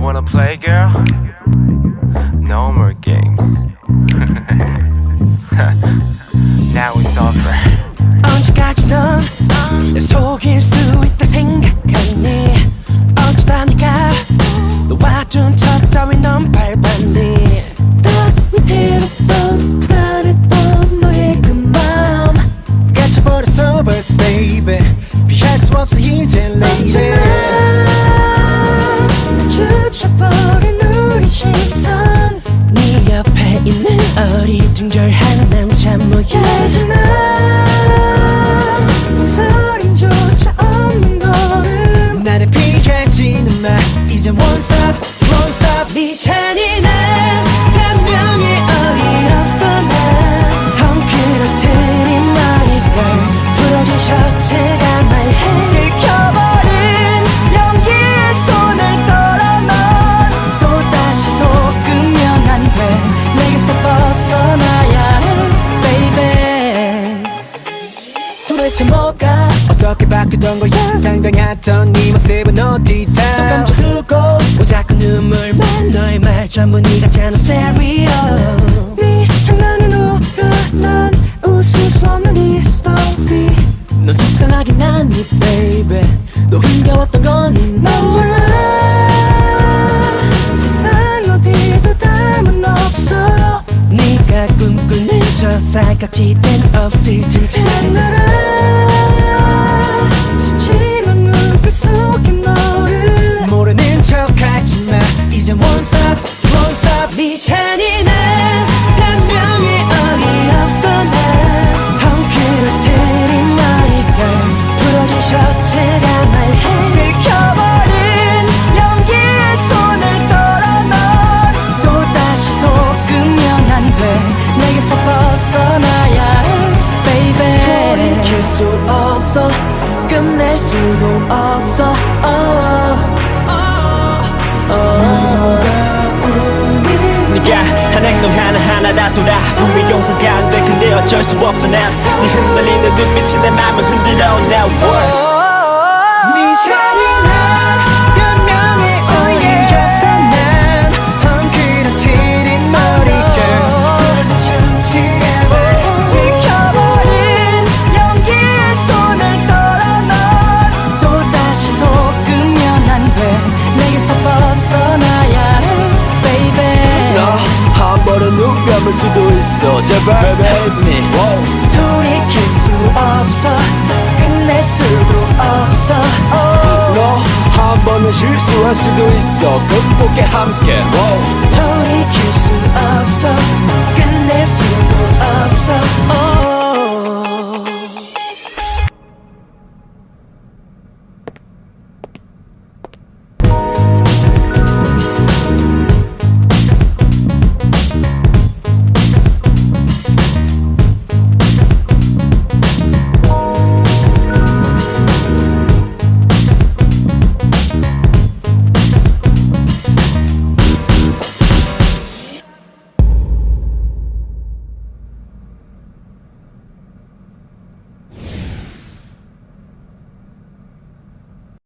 wanna play, girl? No more games. Now it's over. 언제까지 넌 날 속일 수 있다 생각하니 어쩌다 네가 놓아둔 첫 따위 넌 밟았니 딱 위태롭던 불안했던 너의 그 맘 갇혀버렸어 벌써 baby 피할 수 없어 이젠 lady 주쳐버린 우리 시선 네 옆에 있는 어리둥절한 남자 모양이잖아 소림조차 없는 걸음 나를 피하지는 마 이젠 one stop one stop 네 잔인한 변명에 어이없어 난 헝클어뜨린 머리걸 부러진 셔츠가 말해 들켜버린 연기에 손을 떨어 넌 또다시 속으면 안 돼 내게서 벗어나야 해 baby 도대체 뭐가 어떻게 바뀌던 거야 당당했던 네 모습은 어디다 손 감춰두고 왜 자꾸 눈물만 너의 말 전부 네 같잖아 stereo 네 장난은 오가 난 웃을 수 없는 이 스토리 넌 속상하긴 하니 baby 너 힘겨웠던 건 너잖아 세상 어디도 담은 없어 네가 꿈꾸는 저 살갗이 땐 없을 텐데 수치만 눈빛 속에 너를 모르는 척하지마 이젠 one stop one stop 네 잔인한 변명에 어이없어 난 헝클어뜨린 머리걸 부러진 셔츠가 말해 들켜버린 연기에 손을 떨어 넌 또다시 속으면 안 돼 내게서 벗어나야 해 baby 돌이킬 수 없어 끝낼 수도 없어 네가 한 행동 하나하나 다 돌아보면 용서가 안 돼 근데 어쩔 수 없어 난네 흔들리는 눈빛이 내 맘을 흔들어 now what 네 잔인한 변명에 어이없어 난 헝클어뜨린 머리결 부러진 셔츠가 말해 들켜버린 연기에 손을 떨어 넌 또다시 속으면 안 돼 내게서 벗어나야 해 baby 너 한 번은 눈 감을 수도 있어 제발 help me 돌이킬 수 없어 끝낼 수도 없어 너 한 번은 실수할 수도 있어 극복해 함께 돌이킬 수 없어 끝낼 수도 없어